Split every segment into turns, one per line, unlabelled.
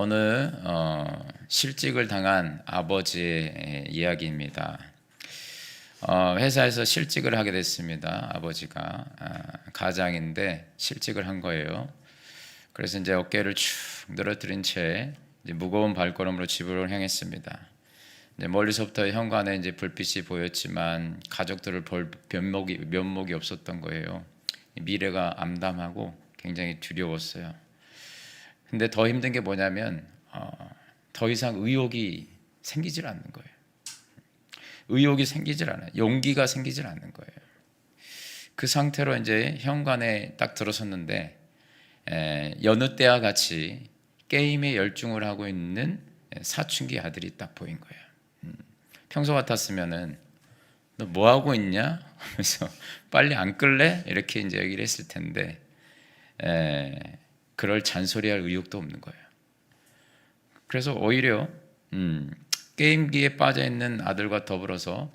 오늘 실직을 당한 아버지의 이야기입니다. 회사에서 실직을 하게 됐습니다. 아버지가 가장인데 실직을 한 거예요. 그래서 이제 어깨를 축 늘어뜨린 채 이제 무거운 발걸음으로 집으로 향했습니다. 이제 멀리서부터 현관에 이제 불빛이 보였지만 가족들을 볼 면목이 없었던 거예요. 미래가 암담하고 굉장히 두려웠어요. 근데 더 힘든 게 뭐냐면 더 이상 의욕이 생기질 않는 거예요. 의욕이 생기질 않아요. 용기가 생기질 않는 거예요. 그 상태로 이제 현관에 딱 들어섰는데 여느 때와 같이 게임에 열중을 하고 있는 사춘기 아들이 딱 보인 거예요. 평소 같았으면은 너 뭐 하고 있냐? 하면서 빨리 안 끌래? 이렇게 이제 얘기를 했을 텐데 그럴 잔소리할 의욕도 없는 거예요. 그래서 오히려 게임기에 빠져 있는 아들과 더불어서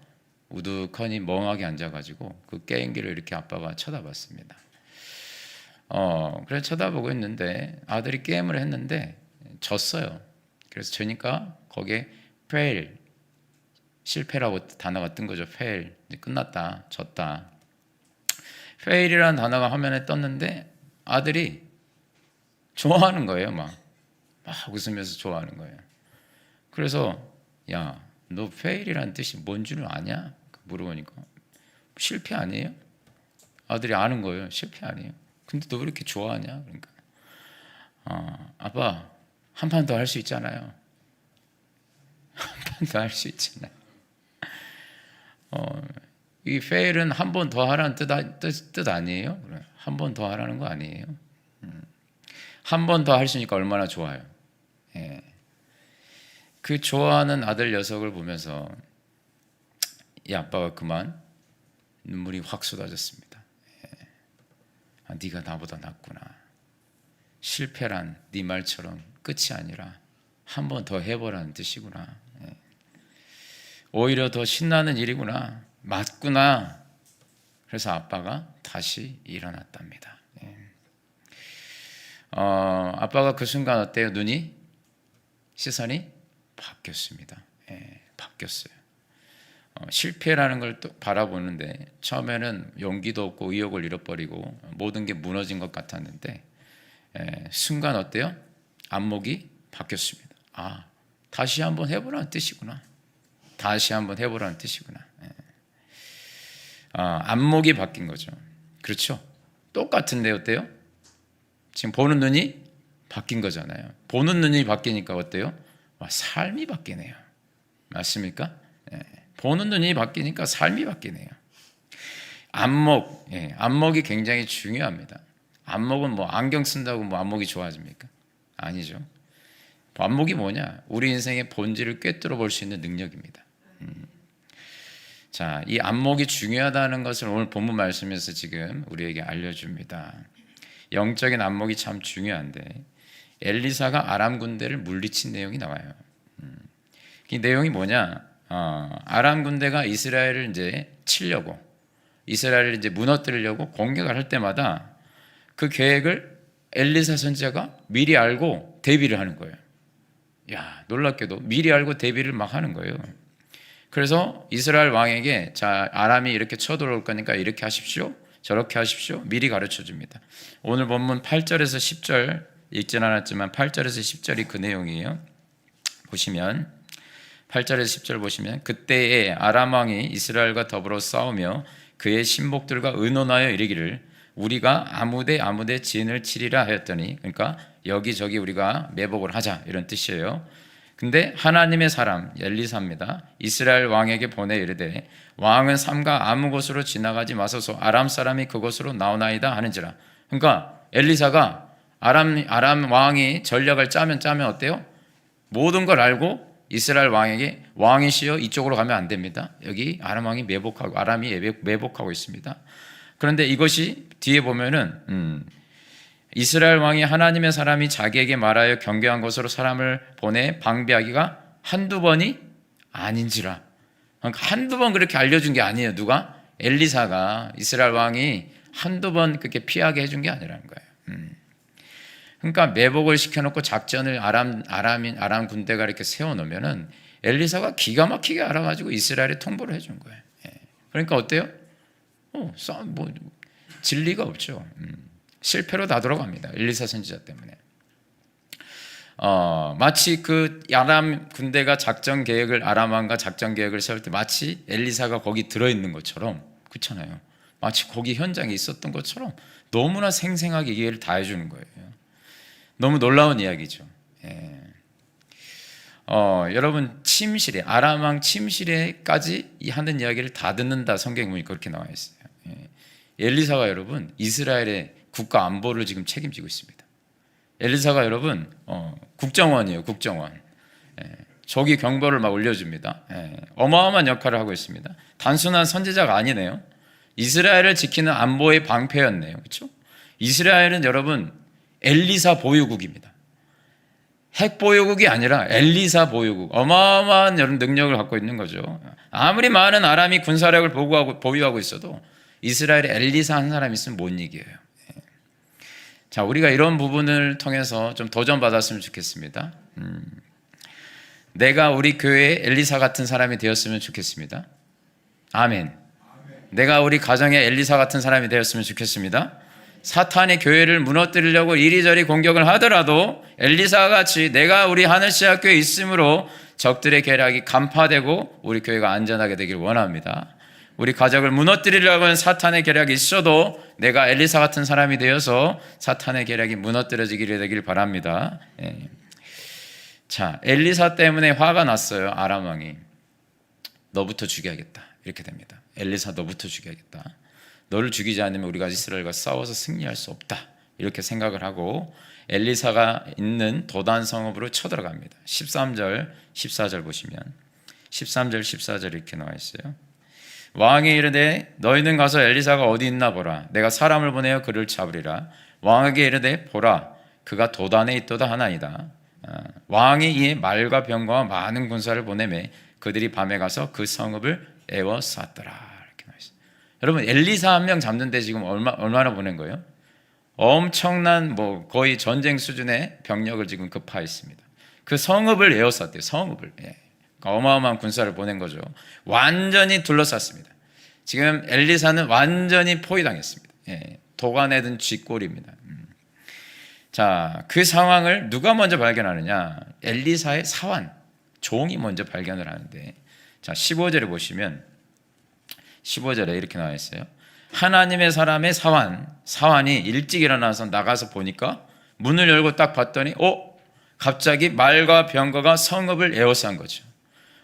우두커니 멍하게 앉아가지고 그 게임기를 이렇게 아빠가 쳐다봤습니다. 그래서 쳐다보고 있는데 아들이 게임을 했는데 졌어요. 그래서 저니까 거기에 fail, 실패라고 단어가 뜬 거죠. fail, 이제 끝났다, 졌다. fail이라는 단어가 화면에 떴는데 아들이 좋아하는 거예요. 막 웃으면서 좋아하는 거예요. 그래서 야, 너 fail이라는 뜻이 뭔 줄 아냐? 물어보니까 실패 아니에요? 아들이 아는 거예요. 실패 아니에요. 근데 너 왜 이렇게 좋아하냐? 그러니까 아빠 한 판 더 할 수 있잖아요. 한 판 더 할 수 있잖아요. 이 fail은 한 번 더 하라는 뜻 아니에요? 한 번 더 하라는 거 아니에요? 한 번 더 할 수 있으니까 얼마나 좋아요. 그 좋아하는 아들 녀석을 보면서 이 아빠가 그만 눈물이 확 쏟아졌습니다. 네가 나보다 낫구나. 실패란 네 말처럼 끝이 아니라 한 번 더 해보라는 뜻이구나. 오히려 더 신나는 일이구나. 맞구나. 그래서 아빠가 다시 일어났답니다. 아빠가 그 순간 어때요? 시선이 바뀌었습니다. 바뀌었어요. 실패라는 걸 또 바라보는데 처음에는 용기도 없고 의욕을 잃어버리고 모든 게 무너진 것 같았는데 순간 어때요? 안목이 바뀌었습니다. 다시 한번 해보라는 뜻이구나. 다시 한번 해보라는 뜻이구나. 안목이 바뀐 거죠. 그렇죠? 똑같은데 어때요? 지금 보는 눈이 바뀐 거잖아요. 보는 눈이 바뀌니까 어때요? 삶이 바뀌네요. 맞습니까? 보는 눈이 바뀌니까 삶이 바뀌네요. 안목이 굉장히 중요합니다. 안목은 뭐 안경 쓴다고 뭐 안목이 좋아집니까? 아니죠. 안목이 뭐냐? 우리 인생의 본질을 꿰뚫어 볼 수 있는 능력입니다. 자, 이 안목이 중요하다는 것을 오늘 본문 말씀에서 지금 우리에게 알려줍니다. 영적인 안목이 참 중요한데 엘리사가 아람 군대를 물리친 내용이 나와요. 이 내용이 뭐냐? 아람 군대가 이스라엘을 이제 치려고, 이스라엘을 이제 무너뜨리려고 공격을 할 때마다 그 계획을 엘리사 선지자가 미리 알고 대비를 하는 거예요. 야, 놀랍게도 미리 알고 대비를 막 하는 거예요. 그래서 이스라엘 왕에게 자, 아람이 이렇게 쳐들어올 거니까 이렇게 하십시오, 저렇게 하십시오, 미리 가르쳐 줍니다. 오늘 본문 8절에서 10절 읽진 않았지만 8절에서 10절이 그 내용이에요. 보시면 8절에서 10절 보시면 그때에 아람 왕이 이스라엘과 더불어 싸우며 그의 신복들과 의논하여 이르기를 우리가 아무데 진을 치리라 하였더니, 그러니까 여기저기 우리가 매복을 하자 이런 뜻이에요. 근데 하나님의 사람 엘리사입니다. 이스라엘 왕에게 보내 이르되 왕은 삼가 아무 곳으로 지나가지 마소서 아람 사람이 그곳으로 나오나이다 하는지라. 그러니까 엘리사가 아람 왕이 전략을 짜면 어때요? 모든 걸 알고 이스라엘 왕에게 왕이시여 이쪽으로 가면 안 됩니다. 여기 아람이 매복하고 있습니다. 그런데 이것이 뒤에 보면은 이스라엘 왕이 하나님의 사람이 자기에게 말하여 경계한 곳으로 사람을 보내 방비하기가 한두 번이 아닌지라. 그러니까 한두 번 그렇게 알려준 게 아니에요. 누가? 엘리사가. 이스라엘 왕이 한두 번 그렇게 피하게 해준 게 아니라는 거예요. 그러니까 매복을 시켜놓고 작전을 아람 군대가 이렇게 세워놓으면은 엘리사가 기가 막히게 알아가지고 이스라엘에 통보를 해준 거예요. 그러니까 어때요? 뭐 진리가 없죠. 실패로 다 돌아갑니다. 엘리사 선지자 때문에. 마치 그 아람 군대가 아람 왕과 작전 계획을 세울 때 마치 엘리사가 거기 들어있는 것처럼, 그렇잖아요. 마치 거기 현장에 있었던 것처럼 너무나 생생하게 이해를 다 해주는 거예요. 너무 놀라운 이야기죠. 여러분, 아람왕 침실에까지 하는 이야기를 다 듣는다, 성경에 보니까 그렇게 나와 있어요. 엘리사가 여러분 이스라엘의 국가 안보를 지금 책임지고 있습니다. 엘리사가 여러분 국정원이에요. 국정원. 조기 경보를 막 올려줍니다. 어마어마한 역할을 하고 있습니다. 단순한 선지자가 아니네요. 이스라엘을 지키는 안보의 방패였네요. 그렇죠? 이스라엘은 여러분 엘리사 보유국입니다. 핵 보유국이 아니라 엘리사 보유국, 어마어마한 여러분 능력을 갖고 있는 거죠. 아무리 많은 아람이 군사력을 보유하고 있어도 이스라엘에 엘리사 한 사람이 있으면 못 이겨요. 자, 우리가 이런 부분을 통해서 좀 도전받았으면 좋겠습니다. 내가 우리 교회에 엘리사 같은 사람이 되었으면 좋겠습니다. 아멘. 내가 우리 가정에 엘리사 같은 사람이 되었으면 좋겠습니다. 사탄이 교회를 무너뜨리려고 이리저리 공격을 하더라도 엘리사 같이 내가 우리 하늘시학교에 있으므로 적들의 계략이 간파되고 우리 교회가 안전하게 되길 원합니다. 우리 가족을 무너뜨리려고 하는 사탄의 계략이 있어도 내가 엘리사 같은 사람이 되어서 사탄의 계략이 무너뜨려지게 되길 바랍니다. 자, 엘리사 때문에 화가 났어요. 아람 왕이. 너부터 죽여야겠다. 이렇게 됩니다. 엘리사 너부터 죽여야겠다. 너를 죽이지 않으면 우리가 이스라엘과 싸워서 승리할 수 없다. 이렇게 생각을 하고 엘리사가 있는 도단 성읍으로 쳐들어갑니다. 13절, 14절 보시면 13절, 14절 이렇게 나와 있어요. 왕이 이르되 너희는 가서 엘리사가 어디 있나 보라. 내가 사람을 보내어 그를 잡으리라. 왕에게 이르되 보라. 그가 도단에 있도다 하나이다. 왕이 이에 말과 병거와 많은 군사를 보내매 그들이 밤에 가서 그 성읍을 에워쌌더라. 이렇게 나와 있어요. 여러분, 엘리사 한 명 잡는데 지금 얼마나 보낸 거예요? 엄청난 거의 전쟁 수준의 병력을 지금 급파했습니다. 그 성읍을 에워쌌대요. 성읍을. 어마어마한 군사를 보낸 거죠. 완전히 둘러쌌습니다. 지금 엘리사는 완전히 포위당했습니다. 도간에 든 쥐꼬리입니다. 자, 그 상황을 누가 먼저 발견하느냐? 엘리사의 사환, 종이 먼저 발견을 하는데, 자, 15절에 보시면 15절에 이렇게 나와 있어요. 하나님의 사람의 사환이 일찍 일어나서 나가서 보니까 문을 열고 딱 봤더니 갑자기 말과 병거가 성읍을 에워싼 거죠.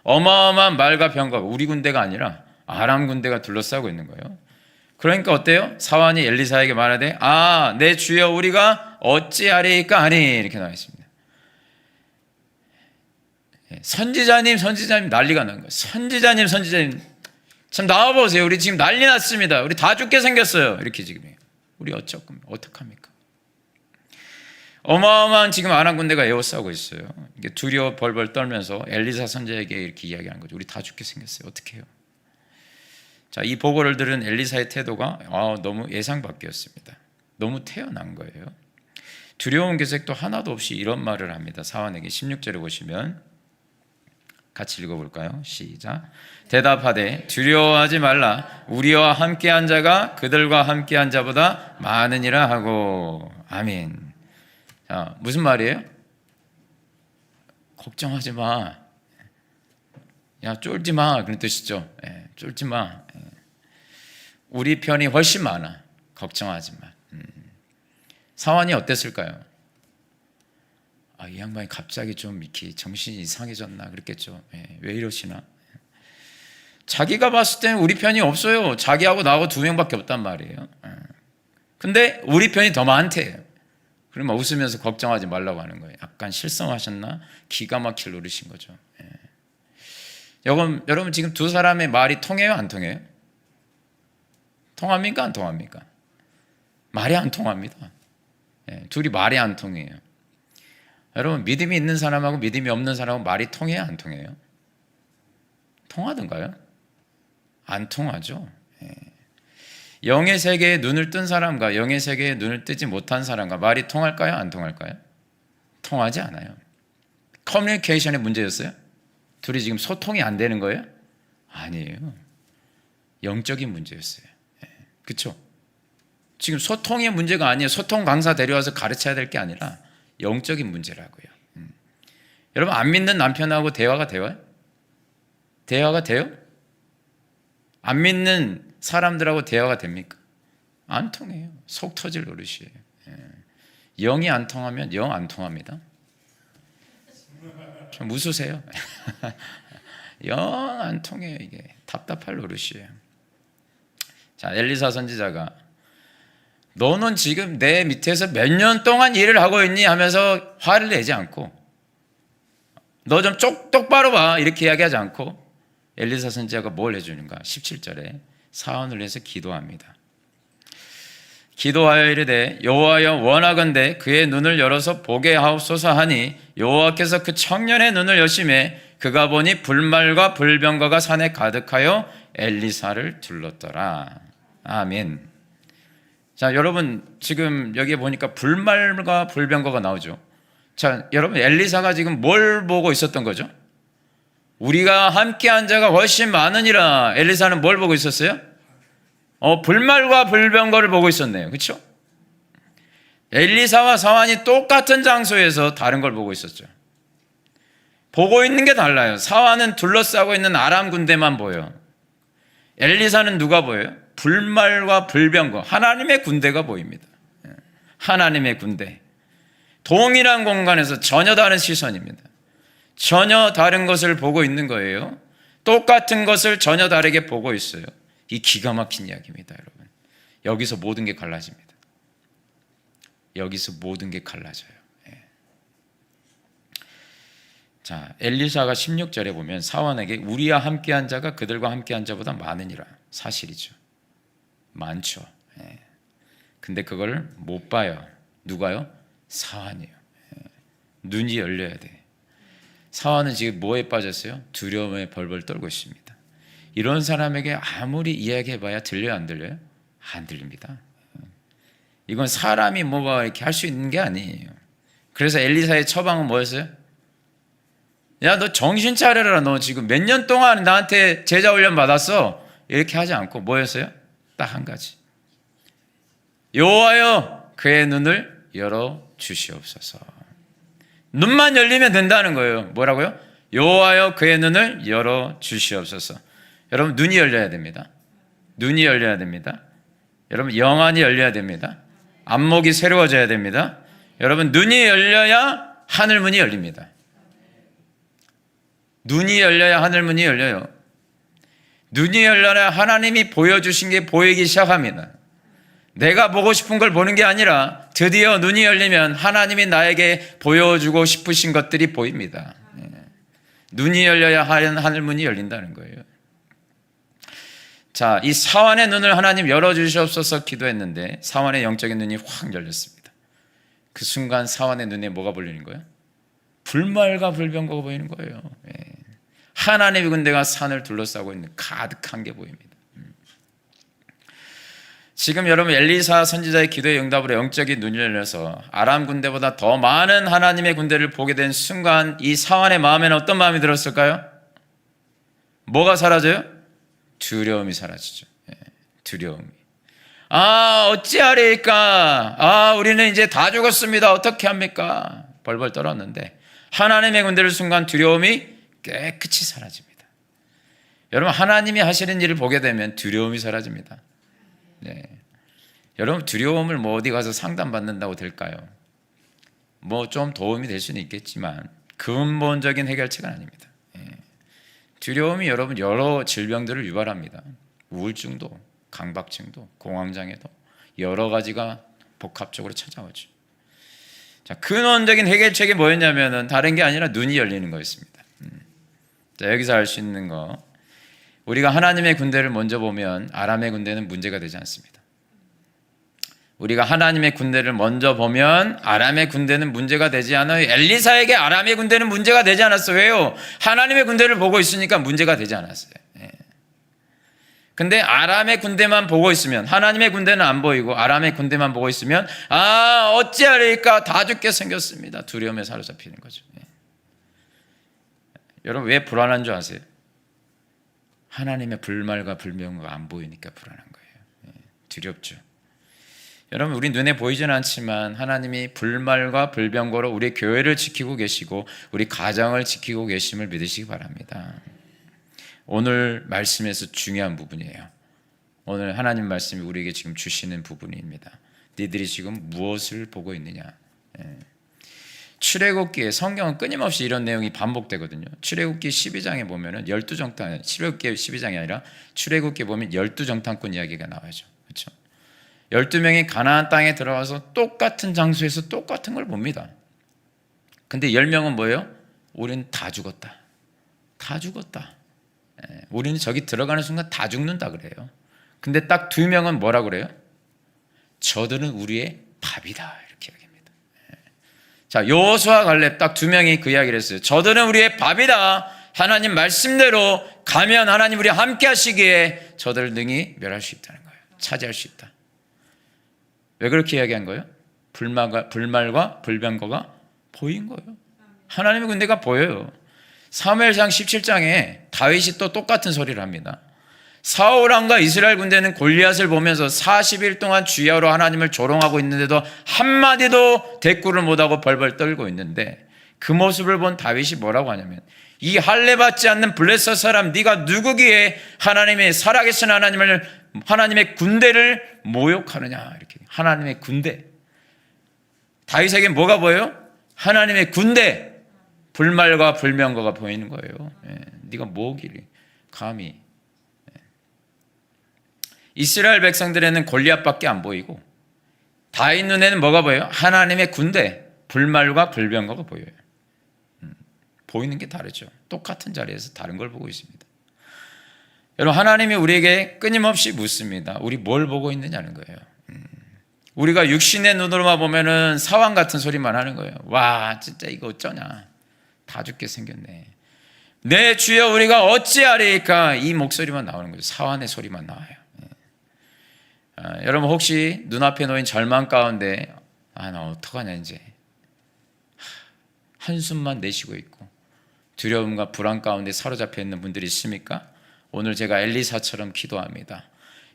어마어마한 말과 병거가 우리 군대가 아니라 아람 군대가 둘러싸고 있는 거예요. 그러니까 어때요? 사환이 엘리사에게 말하되 내 주여 우리가 어찌하리까 하니 이렇게 나와 있습니다. 선지자님 난리가 난 거예요. 선지자님 참 나와보세요. 우리 지금 난리 났습니다. 우리 다 죽게 생겼어요. 이렇게 지금 우리 어떡합니까? 어마어마한 지금 아람 군대가 에워싸고 있어요. 이게 두려워 벌벌 떨면서 엘리사 선지자에게 이렇게 이야기하는 거죠. 우리 다 죽게 생겼어요. 어떻게 해요? 자, 이 보고를 들은 엘리사의 태도가 너무 예상 밖이었습니다. 너무 태어난 거예요. 두려운 기색도 하나도 없이 이런 말을 합니다. 사환에게 16절에 보시면 같이 읽어볼까요? 시작. 대답하되 두려워하지 말라. 우리와 함께한 자가 그들과 함께한 자보다 많으니라 하고. 아멘. 자, 무슨 말이에요? 걱정하지 마. 야, 쫄지 마. 그런 뜻이죠. 쫄지 마. 우리 편이 훨씬 많아. 걱정하지 마. 사환이 어땠을까요? 이 양반이 갑자기 좀 이렇게 정신이 이상해졌나 그랬겠죠. 왜 이러시나? 자기가 봤을 때는 우리 편이 없어요. 자기하고 나하고 2명밖에 없단 말이에요. 근데 우리 편이 더 많대요. 그러면 웃으면서 걱정하지 말라고 하는 거예요. 약간 실성하셨나? 기가 막힐 노릇인 거죠. 여러분 지금 두 사람의 말이 통해요? 안 통해요? 통합니까? 안 통합니까? 말이 안 통합니다. 둘이 말이 안 통해요. 여러분, 믿음이 있는 사람하고 믿음이 없는 사람하고 말이 통해요? 안 통해요? 통하던가요? 안 통하죠. 영의 세계에 눈을 뜬 사람과 영의 세계에 눈을 뜨지 못한 사람과 말이 통할까요? 안 통할까요? 통하지 않아요. 커뮤니케이션의 문제였어요? 둘이 지금 소통이 안 되는 거예요? 아니에요. 영적인 문제였어요. 그렇죠? 지금 소통의 문제가 아니에요. 소통 강사 데려와서 가르쳐야 될 게 아니라 영적인 문제라고요. 여러분, 안 믿는 남편하고 대화가 돼요? 대화가 돼요? 안 믿는 사람들하고 대화가 됩니까? 안 통해요. 속 터질 노릇이에요. 영이 안 통하면 영 안 통합니다. 좀 웃으세요. 영 안 통해요. 이게 답답할 노릇이에요. 자, 엘리사 선지자가 너는 지금 내 밑에서 몇 년 동안 일을 하고 있니? 하면서 화를 내지 않고 너 좀 똑바로 봐 이렇게 이야기하지 않고 엘리사 선지자가 뭘 해주는가? 17절에 사원을 위해서 기도합니다. 기도하여 이르되 여호와여 원하건대 그의 눈을 열어서 보게 하옵소서 하니 여호와께서 그 청년의 눈을 여심해 그가 보니 불말과 불병거가 산에 가득하여 엘리사를 둘렀더라. 아멘. 자, 여러분 지금 여기에 보니까 불말과 불병거가 나오죠. 자, 여러분 엘리사가 지금 뭘 보고 있었던 거죠? 우리가 함께한 자가 훨씬 많으니라. 엘리사는 뭘 보고 있었어요? 불말과 불병거를 보고 있었네요. 그렇죠? 엘리사와 사환이 똑같은 장소에서 다른 걸 보고 있었죠. 보고 있는 게 달라요. 사환은 둘러싸고 있는 아람 군대만 보여요. 엘리사는 누가 보여요? 불말과 불병거, 하나님의 군대가 보입니다. 하나님의 군대. 동일한 공간에서 전혀 다른 시선입니다. 전혀 다른 것을 보고 있는 거예요. 똑같은 것을 전혀 다르게 보고 있어요. 이 기가 막힌 이야기입니다, 여러분. 여기서 모든 게 갈라집니다. 여기서 모든 게 갈라져요. 자, 엘리사가 16절에 보면 사원에게 우리와 함께한 자가 그들과 함께한 자보다 많으니라. 사실이죠. 많죠. 근데 그걸 못 봐요. 누가요? 사환이에요. 눈이 열려야 돼. 사환은 지금 뭐에 빠졌어요? 두려움에 벌벌 떨고 있습니다. 이런 사람에게 아무리 이야기해봐야 들려요, 안 들려요? 안 들립니다. 이건 사람이 뭐가 이렇게 할 수 있는 게 아니에요. 그래서 엘리사의 처방은 뭐였어요? 야, 너 정신 차려라. 너 지금 몇 년 동안 나한테 제자 훈련 받았어. 이렇게 하지 않고 뭐였어요? 딱 한 가지. 여호와여 그의 눈을 열어 주시옵소서. 눈만 열리면 된다는 거예요. 뭐라고요? 여호와여 그의 눈을 열어 주시옵소서. 여러분, 눈이 열려야 됩니다. 눈이 열려야 됩니다. 여러분, 영안이 열려야 됩니다. 안목이 새로워져야 됩니다. 여러분, 눈이 열려야 하늘문이 열립니다. 눈이 열려야 하늘문이 열려요. 눈이 열려야 하나님이 보여주신 게 보이기 시작합니다. 내가 보고 싶은 걸 보는 게 아니라 드디어 눈이 열리면 하나님이 나에게 보여주고 싶으신 것들이 보입니다. 눈이 열려야 하늘문이 열린다는 거예요. 자, 이 사환의 눈을 하나님 열어주시옵소서 기도했는데 사환의 영적인 눈이 확 열렸습니다. 그 순간 사환의 눈에 뭐가 보이는 거예요? 불말과 불병거가 보이는 거예요. 하나님의 군대가 산을 둘러싸고 있는 가득한 게 보입니다. 지금 여러분 엘리사 선지자의 기도의 응답으로 영적인 눈이 열려서 아람 군대보다 더 많은 하나님의 군대를 보게 된 순간 이 사환의 마음에는 어떤 마음이 들었을까요? 뭐가 사라져요? 두려움이 사라지죠. 두려움이. 어찌하리까? 우리는 이제 다 죽었습니다. 어떻게 합니까? 벌벌 떨었는데 하나님의 군대를 순간 두려움이 깨끗이 사라집니다. 여러분, 하나님이 하시는 일을 보게 되면 두려움이 사라집니다. 네. 여러분, 두려움을 어디 가서 상담받는다고 될까요? 좀 도움이 될 수는 있겠지만 근본적인 해결책은 아닙니다. 두려움이 여러분 여러 질병들을 유발합니다. 우울증도, 강박증도, 공황장애도 여러 가지가 복합적으로 찾아오죠. 자, 근원적인 해결책이 뭐였냐면은 다른 게 아니라 눈이 열리는 거였습니다. 자, 여기서 알 수 있는 거, 우리가 하나님의 군대를 먼저 보면 아람의 군대는 문제가 되지 않습니다. 우리가 하나님의 군대를 먼저 보면 아람의 군대는 문제가 되지 않아요. 엘리사에게 아람의 군대는 문제가 되지 않았어요. 왜요? 하나님의 군대를 보고 있으니까 문제가 되지 않았어요. 근데 아람의 군대만 보고 있으면, 하나님의 군대는 안 보이고 아람의 군대만 보고 있으면 어찌하리까 다 죽게 생겼습니다. 두려움에 사로잡히는 거죠. 여러분 왜 불안한 줄 아세요? 하나님의 불말과 불명과 안 보이니까 불안한 거예요. 두렵죠. 여러분 우리 눈에 보이지는 않지만 하나님이 불말과 불병거로 우리 교회를 지키고 계시고 우리 가정을 지키고 계심을 믿으시기 바랍니다. 오늘 말씀에서 중요한 부분이에요. 오늘 하나님 말씀이 우리에게 지금 주시는 부분입니다. 너희들이 지금 무엇을 보고 있느냐. 출애굽기에 성경은 끊임없이 이런 내용이 반복되거든요. 출애굽기 12장에 보면은 12정탐, 출애굽기 12장이 아니라 출애굽기에 보면 12정탐꾼 이야기가 나와죠. 그렇죠? 12명이 가나안 땅에 들어가서 똑같은 장소에서 똑같은 걸 봅니다. 근데 10명은 뭐예요? 우리는 다 죽었다. 다 죽었다. 우리는 저기 들어가는 순간 다 죽는다 그래요. 근데 딱 2명은 뭐라 그래요? 저들은 우리의 밥이다 이렇게 이야기합니다. 자, 여호수아 갈렙 딱 2명이 그 이야기를 했어요. 저들은 우리의 밥이다. 하나님 말씀대로 가면 하나님 우리 함께 하시기에 저들을 능히 멸할 수 있다는 거예요. 차지할 수 있다. 왜 그렇게 이야기한 거예요? 불말과 불병거가 보인 거예요. 하나님의 군대가 보여요. 사무엘상 17장에 다윗이 또 똑같은 소리를 합니다. 사울 왕과 이스라엘 군대는 골리앗을 보면서 40일 동안 주야로 하나님을 조롱하고 있는데도 한마디도 대꾸를 못하고 벌벌 떨고 있는데 그 모습을 본 다윗이 뭐라고 하냐면 이 할례 받지 않는 블레셋 사람 네가 누구기에 하나님의 살아계신 하나님의 군대를 모욕하느냐. 이렇게 하나님의 군대. 다윗에게 뭐가 보여요? 하나님의 군대. 불말과 불명거가 보이는 거예요. 네가 뭐길래 감히. 이스라엘 백성들에는 골리앗밖에 안 보이고 다윗 눈에는 뭐가 보여요? 하나님의 군대, 불말과 불병거가 보여요. 보이는 게 다르죠. 똑같은 자리에서 다른 걸 보고 있습니다. 여러분 하나님이 우리에게 끊임없이 묻습니다. 우리 뭘 보고 있느냐는 거예요. 우리가 육신의 눈으로만 보면은 사왕 같은 소리만 하는 거예요. 와 진짜 이거 어쩌냐. 다 죽게 생겼네. 내 주여 우리가 어찌하리까 이 목소리만 나오는 거죠. 사환의 소리만 나와요. 여러분 혹시 눈앞에 놓인 절망 가운데 나 어떡하냐 이제 한숨만 내쉬고 있고 두려움과 불안 가운데 사로잡혀 있는 분들이 있습니까? 오늘 제가 엘리사처럼 기도합니다.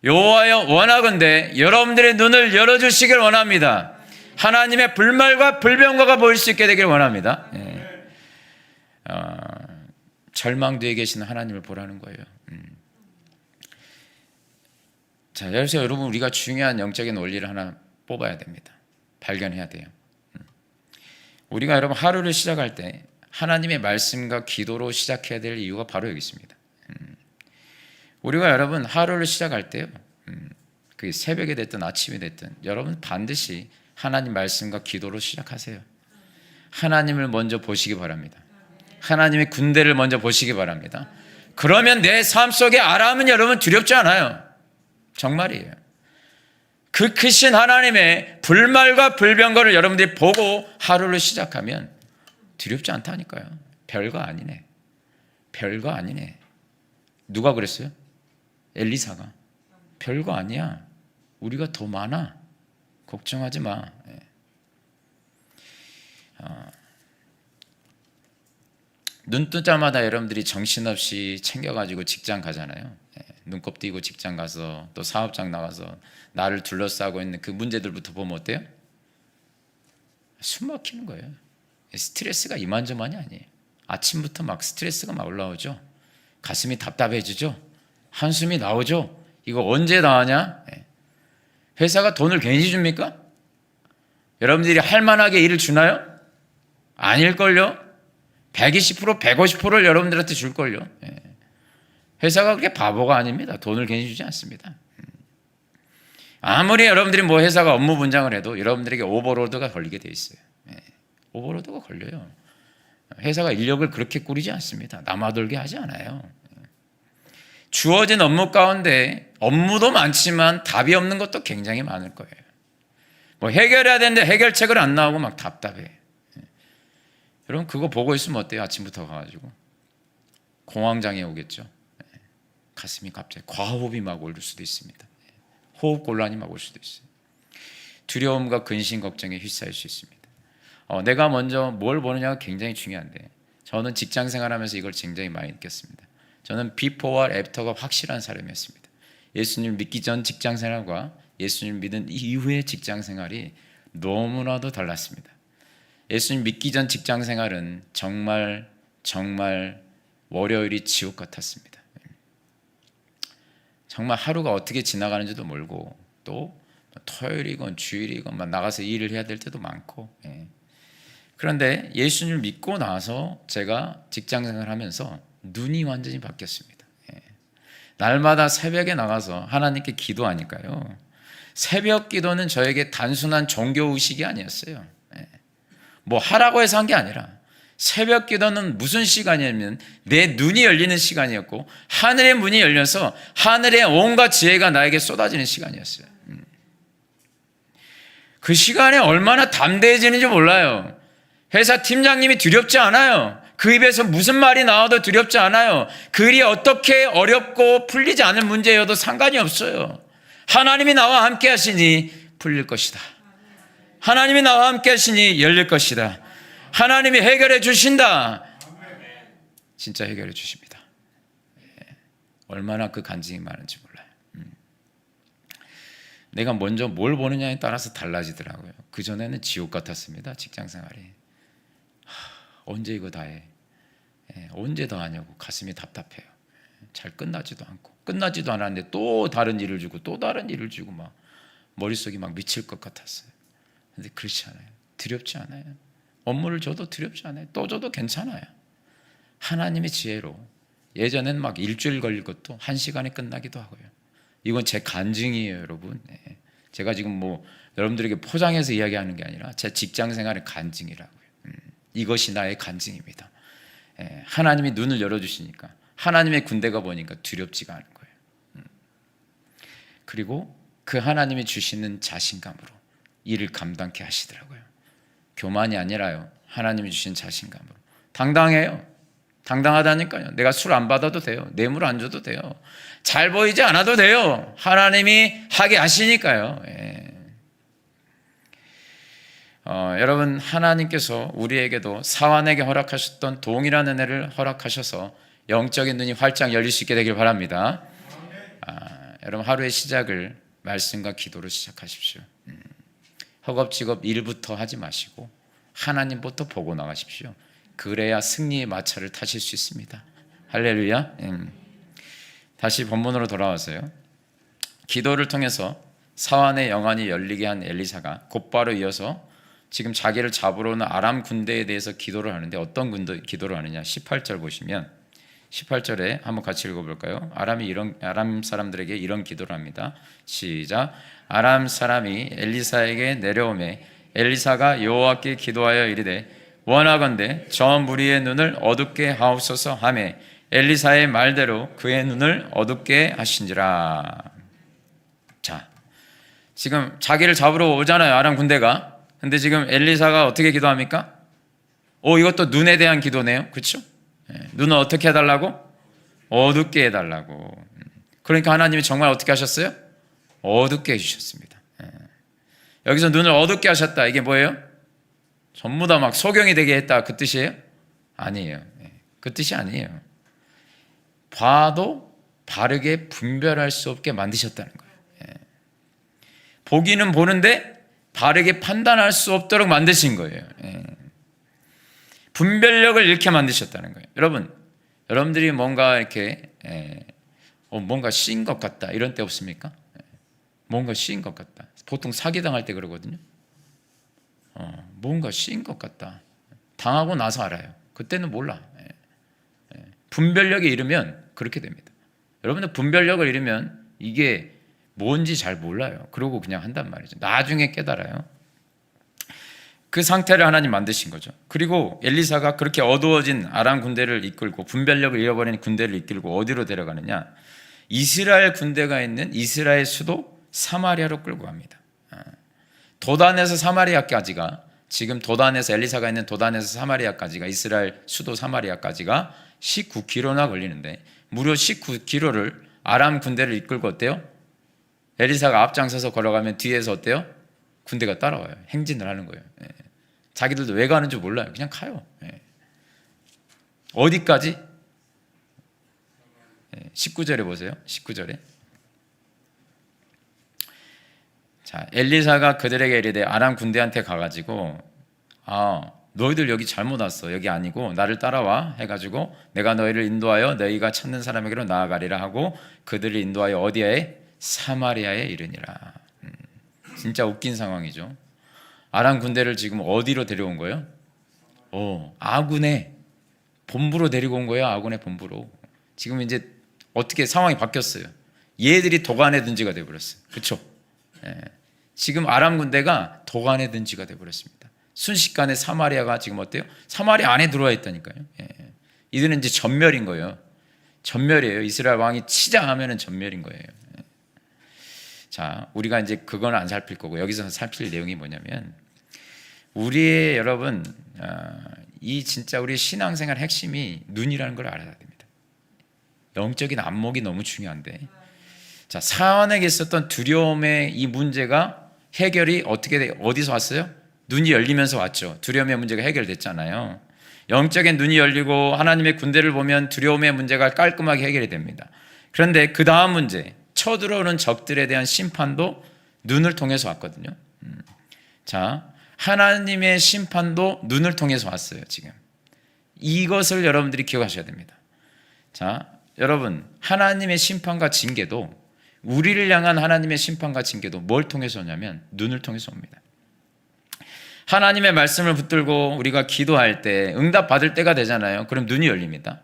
여호와여 원하건대 여러분들의 눈을 열어주시길 원합니다. 하나님의 불말과 불병거가 보일 수 있게 되길 원합니다. 절망되어 계시는 하나님을 보라는 거예요. 자, 그래서 여러분 우리가 중요한 영적인 원리를 하나 뽑아야 됩니다. 발견해야 돼요. 우리가 여러분 하루를 시작할 때 하나님의 말씀과 기도로 시작해야 될 이유가 바로 여기 있습니다. 우리가 여러분 하루를 시작할 때요, 그게 새벽이 됐든 아침이 됐든 여러분 반드시 하나님 말씀과 기도로 시작하세요. 하나님을 먼저 보시기 바랍니다. 하나님의 군대를 먼저 보시기 바랍니다. 그러면 내 삶 속에 아람은 여러분 두렵지 않아요. 정말이에요. 그 크신 하나님의 불말과 불병거를 여러분들이 보고 하루를 시작하면 두렵지 않다니까요. 별거 아니네. 별거 아니네. 누가 그랬어요? 엘리사가. 별거 아니야. 우리가 더 많아. 걱정하지 마. 눈 뜨자마자 여러분들이 정신없이 챙겨가지고 직장 가잖아요. 눈곱 띄고 직장 가서 또 사업장 나가서 나를 둘러싸고 있는 그 문제들부터 보면 어때요? 숨 막히는 거예요. 스트레스가 이만저만이 아니에요. 아침부터 막 스트레스가 막 올라오죠. 가슴이 답답해지죠. 한숨이 나오죠. 이거 언제 나오냐? 회사가 돈을 괜히 줍니까? 여러분들이 할 만하게 일을 주나요? 아닐걸요? 120%, 150%를 여러분들한테 줄걸요. 회사가 그렇게 바보가 아닙니다. 돈을 괜히 주지 않습니다. 아무리 여러분들이 뭐 회사가 업무 분장을 해도 여러분들에게 오버로드가 걸리게 돼 있어요. 오버로드가 걸려요. 회사가 인력을 그렇게 꾸리지 않습니다. 남아돌게 하지 않아요. 주어진 업무 가운데 업무도 많지만 답이 없는 것도 굉장히 많을 거예요. 뭐 해결해야 되는데 해결책을 안 나오고 막 답답해. 여러분 그거 보고 있으면 어때요? 아침부터 가가지고 공황장애 오겠죠. 가슴이 갑자기 과호흡이 막 올 수도 있습니다. 호흡 곤란이 막 올 수도 있어요. 두려움과 근심 걱정에 휩싸일 수 있습니다. 내가 먼저 뭘 보느냐가 굉장히 중요한데, 저는 직장 생활하면서 이걸 굉장히 많이 느꼈습니다. 저는 비포와 애프터가 확실한 사람이었습니다. 예수님 믿기 전 직장 생활과 예수님 믿은 이후의 직장 생활이 너무나도 달랐습니다. 예수님 믿기 전 직장 생활은 정말 월요일이 지옥 같았습니다. 정말 하루가 어떻게 지나가는지도 모르고, 또 토요일이건 주일이건 막 나가서 일을 해야 될 때도 많고. 그런데 예수님을 믿고 나서 제가 직장 생활을 하면서 눈이 완전히 바뀌었습니다. 날마다 새벽에 나가서 하나님께 기도하니까요, 새벽 기도는 저에게 단순한 종교 의식이 아니었어요. 뭐 하라고 해서 한 게 아니라, 새벽 기도는 무슨 시간이냐면 내 눈이 열리는 시간이었고, 하늘의 문이 열려서 하늘의 온갖 지혜가 나에게 쏟아지는 시간이었어요. 그 시간에 얼마나 담대해지는지 몰라요. 회사 팀장님이 두렵지 않아요. 그 입에서 무슨 말이 나와도 두렵지 않아요. 그 일이 어떻게 어렵고 풀리지 않을 문제여도 상관이 없어요. 하나님이 나와 함께 하시니 풀릴 것이다. 하나님이 나와 함께 하시니 열릴 것이다. 하나님이 해결해 주신다. 진짜 해결해 주십니다. 얼마나 그 간증이 많은지 몰라요. 내가 먼저 뭘 보느냐에 따라서 달라지더라고요. 그전에는 지옥 같았습니다. 직장 생활이. 언제 이거 다 해? 언제 더 하냐고 가슴이 답답해요. 잘 끝나지도 않고, 끝나지도 않았는데 또 다른 일을 주고 또 다른 일을 주고 막 머릿속이 막 미칠 것 같았어요. 근데 그렇지 않아요. 두렵지 않아요. 업무를 줘도 두렵지 않아요. 또 줘도 괜찮아요. 하나님의 지혜로 예전에는 막 일주일 걸릴 것도 1시간에 끝나기도 하고요. 이건 제 간증이에요, 여러분. 제가 지금 뭐 여러분들에게 포장해서 이야기하는 게 아니라 제 직장 생활의 간증이라고요. 이것이 나의 간증입니다. 하나님이 눈을 열어주시니까, 하나님의 군대가 보니까 두렵지가 않은 거예요. 그리고 그 하나님이 주시는 자신감으로 일을 감당케 하시더라고요. 교만이 아니라요, 하나님이 주신 자신감으로. 당당해요. 당당하다니까요. 내가 술 안 받아도 돼요. 뇌물 안 줘도 돼요. 잘 보이지 않아도 돼요. 하나님이 하게 하시니까요. 여러분, 하나님께서 우리에게도 사환에게 허락하셨던 동일한 은혜를 허락하셔서 영적인 눈이 활짝 열릴 수 있게 되길 바랍니다. 여러분, 하루의 시작을 말씀과 기도로 시작하십시오. 허겁지겁 일부터 하지 마시고 하나님부터 보고 나가십시오. 그래야 승리의 마차를 타실 수 있습니다. 할렐루야. 다시 본문으로 돌아와서요, 기도를 통해서 사환의 영안이 열리게 한 엘리사가 곧바로 이어서 지금 자기를 잡으러 오는 아람 군대에 대해서 기도를 하는데, 어떤 기도를 하느냐, 18절 보시면 18절에 한번 같이 읽어볼까요? 아람 사람들에게 이런 기도를 합니다. 시작. 아람 사람이 엘리사에게 내려오매 엘리사가 여호와께 기도하여 이르되 원하건대 저 무리의 눈을 어둡게 하옵소서 하매 엘리사의 말대로 그의 눈을 어둡게 하신지라. 자, 지금 자기를 잡으러 오잖아요, 아람 군대가. 근데 지금 엘리사가 어떻게 기도합니까? 이것도 눈에 대한 기도네요. 그렇죠? 눈을 어떻게 해달라고? 어둡게 해달라고. 그러니까 하나님이 정말 어떻게 하셨어요? 어둡게 해주셨습니다. 여기서 눈을 어둡게 하셨다, 이게 뭐예요? 전부 다 막 소경이 되게 했다, 그 뜻이에요? 아니에요. 그 뜻이 아니에요. 봐도 바르게 분별할 수 없게 만드셨다는 거예요. 보기는 보는데 바르게 판단할 수 없도록 만드신 거예요. 분별력을 잃게 만드셨다는 거예요. 여러분들이 뭔가 이렇게 뭔가 씌인 것 같다, 이런 때 없습니까? 뭔가 씌인 것 같다. 보통 사기당할 때 그러거든요. 뭔가 씌인 것 같다. 당하고 나서 알아요. 그때는 몰라. 분별력이 잃으면 그렇게 됩니다. 여러분들 분별력을 잃으면 이게 뭔지 잘 몰라요. 그러고 그냥 한단 말이죠. 나중에 깨달아요. 그 상태를 하나님 만드신 거죠. 그리고 엘리사가 그렇게 어두워진 아람 군대를 이끌고, 분별력을 잃어버린 군대를 이끌고 어디로 데려가느냐, 이스라엘 군대가 있는 이스라엘 수도 사마리아로 끌고 갑니다. 도단에서 사마리아까지가, 지금 도단에서 엘리사가 있는 도단에서 사마리아까지가, 이스라엘 수도 사마리아까지가 19km나 걸리는데 무려 19km를 아람 군대를 이끌고 어때요? 엘리사가 앞장서서 걸어가면 뒤에서 어때요? 군대가 따라와요. 행진을 하는 거예요. 자기들도 왜 가는 줄 몰라요. 그냥 가요. 어디까지? 19절에 보세요. 19절에. 자, 엘리사가 그들에게 이르되 아람 군대한테 가가지고 너희들 여기 잘못 왔어. 여기 아니고 나를 따라와 해가지고 내가 너희를 인도하여 너희가 찾는 사람에게로 나아가리라 하고 그들을 인도하여 어디에? 사마리아에 이르니라. 진짜 웃긴 상황이죠. 아람 군대를 지금 어디로 데려온 거예요? 아군의 본부로 데리고 온 거예요. 아군의 본부로. 지금 이제 어떻게 상황이 바뀌었어요. 얘들이 도간의 둔지가 되어버렸어요. 그렇죠? 지금 아람 군대가 도간의 둔지가 되어버렸습니다. 순식간에 사마리아가 지금 어때요? 사마리아 안에 들어와 있다니까요. 이들은 이제 전멸인 거예요. 전멸이에요. 이스라엘 왕이 치자 하면은 전멸인 거예요. 자, 우리가 이제 그건 안 살필 거고 여기서 살필 내용이 뭐냐면 우리의 여러분 이 진짜 우리 신앙생활 핵심이 눈이라는 걸 알아야 됩니다. 영적인 안목이 너무 중요한데 자, 사안에게 있었던 두려움의 이 문제가 해결이 어디서 왔어요? 눈이 열리면서 왔죠. 두려움의 문제가 해결됐잖아요. 영적인 눈이 열리고 하나님의 군대를 보면 두려움의 문제가 깔끔하게 해결이 됩니다. 그런데 그 다음 문제, 쳐들어오는 적들에 대한 심판도 눈을 통해서 왔거든요. 자, 하나님의 심판도 눈을 통해서 왔어요. 지금 이것을 여러분들이 기억하셔야 됩니다. 자, 여러분 하나님의 심판과 징계도 우리를 향한 하나님의 심판과 징계도 뭘 통해서 오냐면 눈을 통해서 옵니다. 하나님의 말씀을 붙들고 우리가 기도할 때 응답 받을 때가 되잖아요. 그럼 눈이 열립니다.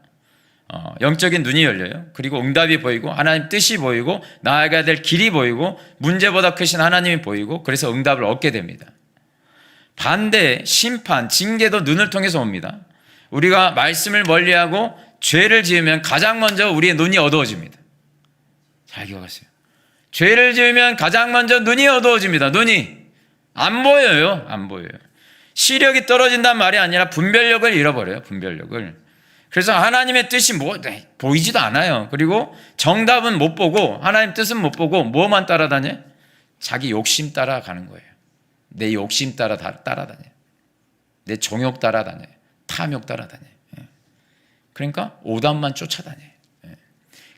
영적인 눈이 열려요. 그리고 응답이 보이고 하나님 뜻이 보이고 나아가야 될 길이 보이고 문제보다 크신 하나님이 보이고 그래서 응답을 얻게 됩니다. 반대 심판, 징계도 눈을 통해서 옵니다. 우리가 말씀을 멀리하고 죄를 지으면 가장 먼저 우리의 눈이 어두워집니다. 잘 기억하세요. 죄를 지으면 가장 먼저 눈이 어두워집니다. 눈이 안 보여요. 안 보여요. 시력이 떨어진단 말이 아니라 분별력을 잃어버려요. 분별력을. 그래서 하나님의 뜻이 보이지도 않아요. 그리고 정답은 못 보고 하나님 뜻은 못 보고 뭐만 따라다녀? 자기 욕심 따라가는 거예요. 내 욕심 따라다녀. 내 종욕 따라다녀. 탐욕 따라다녀. 그러니까 오답만 쫓아다녀요.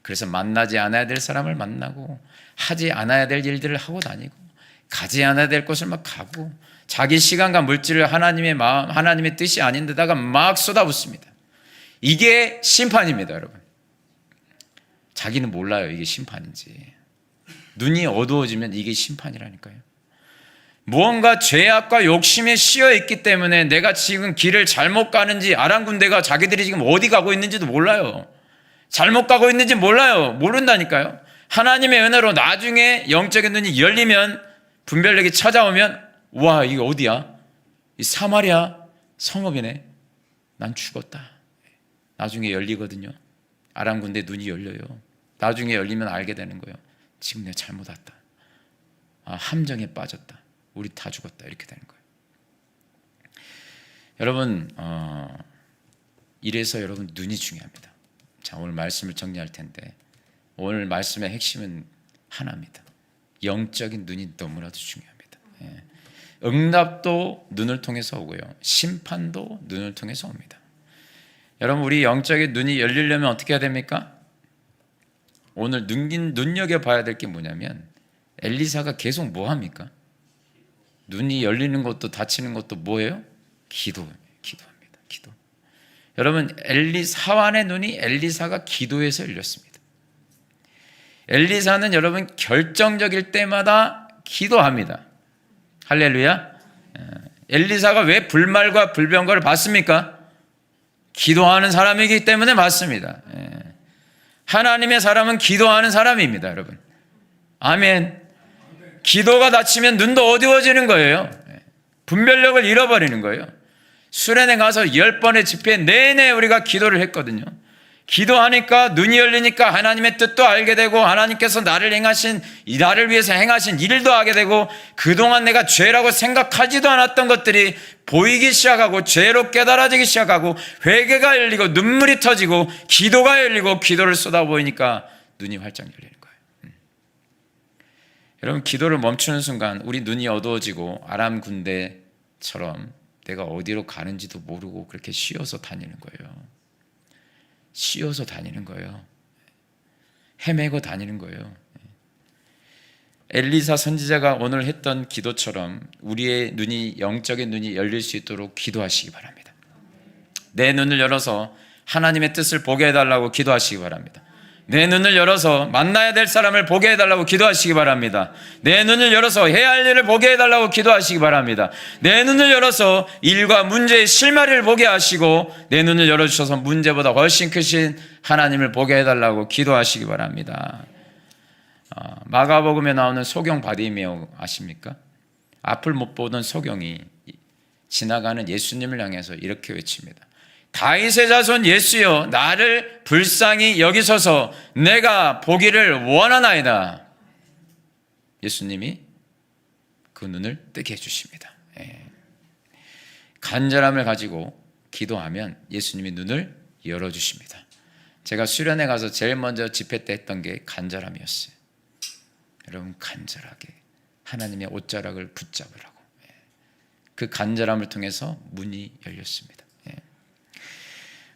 그래서 만나지 않아야 될 사람을 만나고 하지 않아야 될 일들을 하고 다니고 가지 않아야 될 곳을 막 가고 자기 시간과 물질을 하나님의 마음, 하나님의 뜻이 아닌 데다가 막 쏟아붓습니다. 이게 심판입니다, 여러분. 자기는 몰라요, 이게 심판인지. 눈이 어두워지면 이게 심판이라니까요. 무언가 죄악과 욕심에 씌어 있기 때문에 내가 지금 길을 잘못 가는지 아람 군대가 자기들이 지금 어디 가고 있는지도 몰라요. 잘못 가고 있는지 몰라요. 모른다니까요. 하나님의 은혜로 나중에 영적인 눈이 열리면 분별력이 찾아오면 와, 이게 어디야? 이 사마리아 성읍이네. 난 죽었다. 나중에 열리거든요. 아람 군대 눈이 열려요. 나중에 열리면 알게 되는 거예요. 지금 내가 잘못 왔다. 함정에 빠졌다. 우리 다 죽었다. 이렇게 되는 거예요. 여러분, 이래서 여러분 눈이 중요합니다. 자, 오늘 말씀을 정리할 텐데 오늘 말씀의 핵심은 하나입니다. 영적인 눈이 너무나도 중요합니다. 응답도 눈을 통해서 오고요. 심판도 눈을 통해서 옵니다. 여러분, 우리 영적인 눈이 열리려면 어떻게 해야 됩니까? 오늘 눈여겨봐야 될 게 뭐냐면 엘리사가 계속 뭐 합니까? 눈이 열리는 것도 닫히는 것도 뭐예요? 기도합니다. 기도. 여러분, 사완의 눈이 엘리사가 기도에서 열렸습니다. 엘리사는 여러분 결정적일 때마다 기도합니다. 할렐루야. 엘리사가 왜 불말과 불병거를 받습니까? 기도하는 사람이기 때문에 받습니다. 하나님의 사람은 기도하는 사람입니다, 여러분. 아멘. 기도가 닫히면 눈도 어두워지는 거예요. 분별력을 잃어버리는 거예요. 수련회 가서 10번의 집회 내내 우리가 기도를 했거든요. 기도하니까 눈이 열리니까 하나님의 뜻도 알게 되고 하나님께서 나를 위해서 행하신 일도 하게 되고 그동안 내가 죄라고 생각하지도 않았던 것들이 보이기 시작하고 죄로 깨달아지기 시작하고 회개가 열리고 눈물이 터지고 기도가 열리고 기도를 쏟아보이니까 눈이 활짝 열리는 거예요. 여러분, 기도를 멈추는 순간 우리 눈이 어두워지고 아람 군대처럼 내가 어디로 가는지도 모르고 그렇게 쉬어서 다니는 거예요. 쉬어서 다니는 거예요. 헤매고 다니는 거예요. 엘리사 선지자가 오늘 했던 기도처럼 우리의 눈이, 영적인 눈이 열릴 수 있도록 기도하시기 바랍니다. 내 눈을 열어서 하나님의 뜻을 보게 해달라고 기도하시기 바랍니다. 내 눈을 열어서 만나야 될 사람을 보게 해달라고 기도하시기 바랍니다. 내 눈을 열어서 해야 할 일을 보게 해달라고 기도하시기 바랍니다. 내 눈을 열어서 일과 문제의 실마리를 보게 하시고 내 눈을 열어주셔서 문제보다 훨씬 크신 하나님을 보게 해달라고 기도하시기 바랍니다. 마가복음에 나오는 소경 바디메오 아십니까? 앞을 못 보던 소경이 지나가는 예수님을 향해서 이렇게 외칩니다. 다윗의 자손 예수여, 나를 불쌍히 여기소서. 내가 보기를 원하나이다. 예수님이 그 눈을 뜨게 해주십니다. 간절함을 가지고 기도하면 예수님이 눈을 열어주십니다. 제가 수련회 가서 제일 먼저 집회 때 했던 게 간절함이었어요. 여러분, 간절하게 하나님의 옷자락을 붙잡으라고. 그 간절함을 통해서 문이 열렸습니다.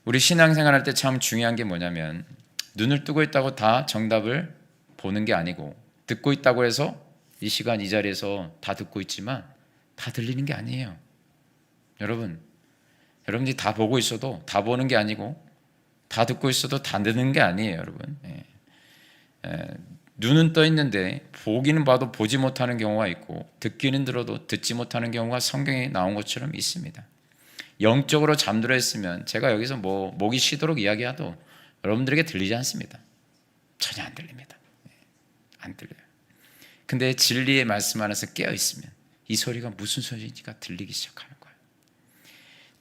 우리 신앙생활 할 때 참 중요한 게 뭐냐면 눈을 뜨고 있다고 다 정답을 보는 게 아니고, 듣고 있다고 해서 이 시간 이 자리에서 다 듣고 있지만 다 들리는 게 아니에요. 여러분들이 다 보고 있어도 다 보는 게 아니고, 다 듣고 있어도 다 듣는 게 아니에요. 여러분, 눈은 떠 있는데 보기는 봐도 보지 못하는 경우가 있고, 듣기는 들어도 듣지 못하는 경우가 성경에 나온 것처럼 있습니다. 영적으로 잠들어 있으면 제가 여기서 목이 쉬도록 이야기해도 여러분들에게 들리지 않습니다. 전혀 안 들립니다. 안 들려요. 근데 진리의 말씀 안에서 깨어 있으면 이 소리가 무슨 소리인지가 들리기 시작하는 거예요.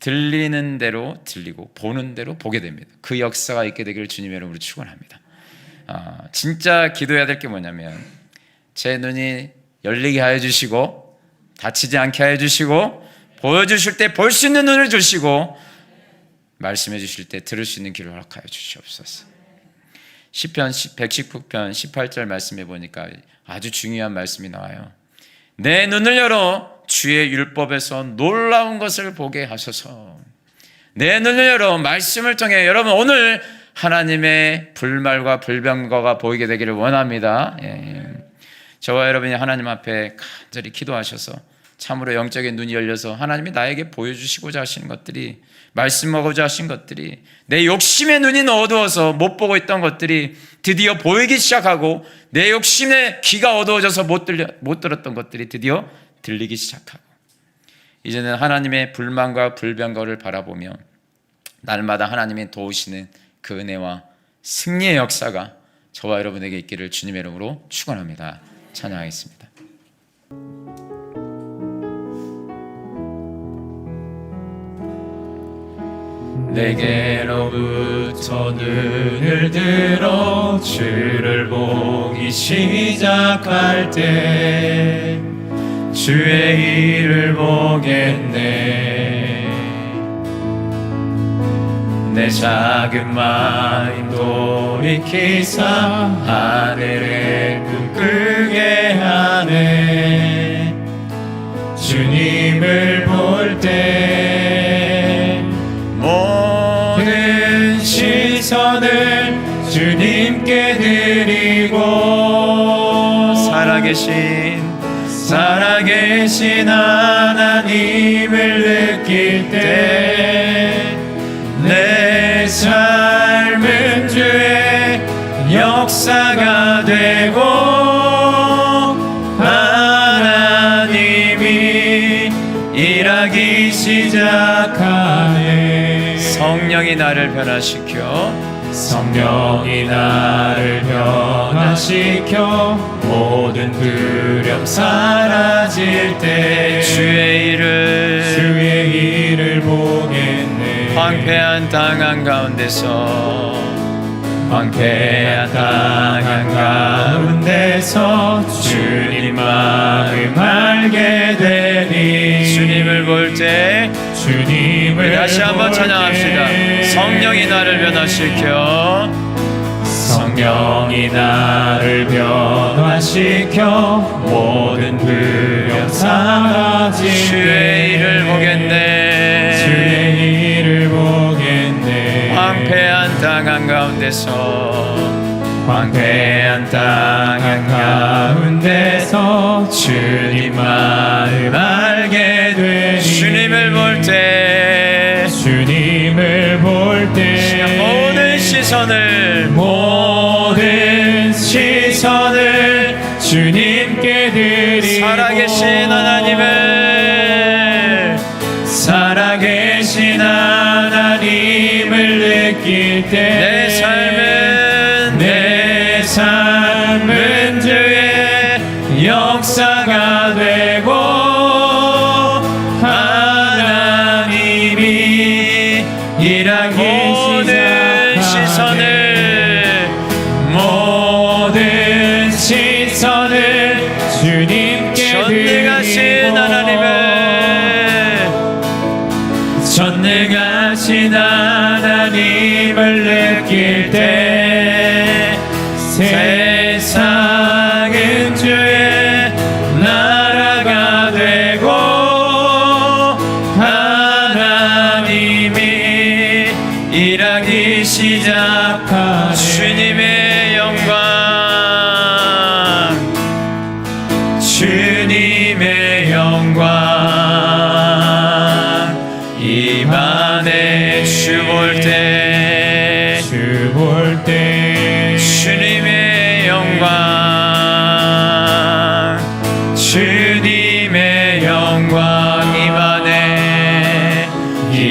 들리는 대로 들리고 보는 대로 보게 됩니다. 그 역사가 있게 되기를 주님의 이름으로 축원합니다. 진짜 기도해야 될 게 뭐냐면, 제 눈이 열리게 하여 주시고 다치지 않게 하여 주시고, 보여주실 때 볼 수 있는 눈을 주시고, 말씀해 주실 때 들을 수 있는 귀를 허락하여 주시옵소서. 시편 119편 18절 말씀해 보니까 아주 중요한 말씀이 나와요. 내 눈을 열어 주의 율법에서 놀라운 것을 보게 하소서. 내 눈을 열어 말씀을 통해 여러분 오늘 하나님의 불말과 불병거가 보이게 되기를 원합니다. 저와 여러분이 하나님 앞에 간절히 기도하셔서 참으로 영적인 눈이 열려서 하나님이 나에게 보여주시고자 하시는 것들이, 말씀하고자 하신 것들이, 내 욕심의 눈이 어두워서 못 보고 있던 것들이 드디어 보이기 시작하고, 내 욕심의 귀가 어두워져서 못 들었던 것들이 드디어 들리기 시작하고, 이제는 하나님의 불만과 불병거를 바라보며 날마다 하나님이 도우시는 그 은혜와 승리의 역사가 저와 여러분에게 있기를 주님의 이름으로 축원합니다. 찬양하겠습니다.
내게로부터 눈을 들어 주를 보기 시작할 때 주의 일을 보겠네. 내 작은 마음 돌이키사 하늘을 꿈꾸게 하네. 주님을 볼 때 모든 시선을 주님께 드리고, 살아계신 하나님을 느낄 때 내 삶은 주의 역사가 되고, 하나님이 일하기 시작하네.
성령이 나를 변화시켜
모든 두려움 사라질 때
주의 일을
보겠네.
황폐한 땅 한가운데서
주님 마음 알게 되니.
주님을 볼 때 다시 한번 찬양합시다. 성령이 나를 변화시켜
성령이 나를 변화시켜 모든 두려움 사라질
주의 일을 보겠네.
주의 일을 보겠네.
황폐한 땅 한가운데서
황폐한 땅 한가운데서 주님 마음 알게 되니
주님을 볼 때
주님을 볼 때
모든 시선을
주님께 드리고
살아계신 하나님을
살아계신 하나님을 느낄 때 내 삶은 주의 역사가 되고 하나님이 일하기 모든 시선을 주님께
전능하신
전능하신 하나님을 느낄 때 세상은 주의 나라가 되고 하나님이 일하기 시작하네.
주님의 영광 임하네. 주 볼 때 주님의 영광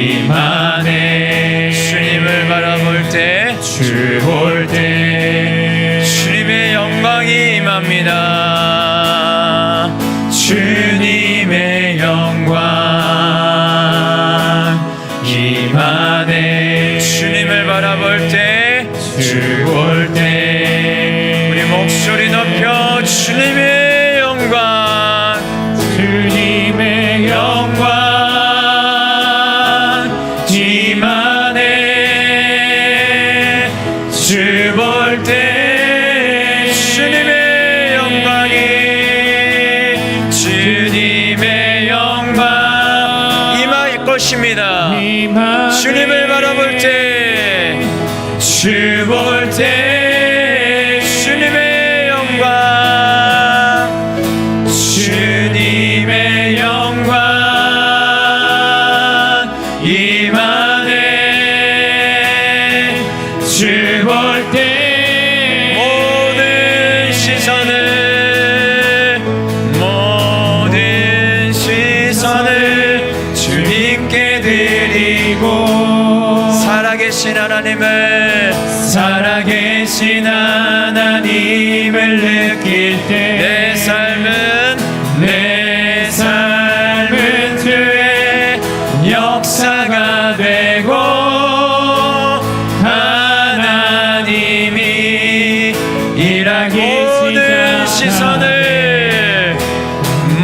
임하네. 주님을 바라볼 때
주 볼 때
주님의 영광이 임합니다.
주님의 영광 임하네.
주님을 바라볼 때
주 볼 때
우리 목소리 높여 주님의 영광
주님의 영광 임하네. 주 볼 때
주님의 영광 임할 것입니다. 주님을 바라볼 때
주 볼 때
주님의 영광
임하네. 주 볼 때
모든 시선을
주님께 드리고 살아계신 하나님을 느낄 때 내 삶은 주의 역사가 되고 하나님이 일하기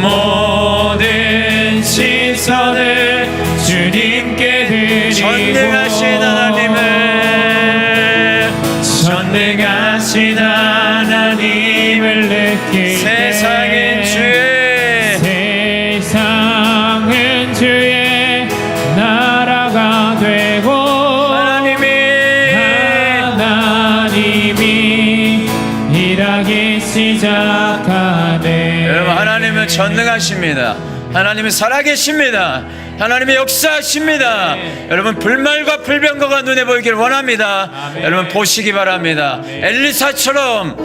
모든 시선을 주님께 드리고 전능하신 하나님을 느낄 때 세상은 주의 나라가 되고 하나님이 일하기 시작하네.
여러분, 하나님은 전능하십니다. 하나님은 살아계십니다. 하나님의 역사하십니다. 여러분, 불말과 불병거가 눈에 보이길 원합니다. 여러분, 보시기 바랍니다. 엘리사처럼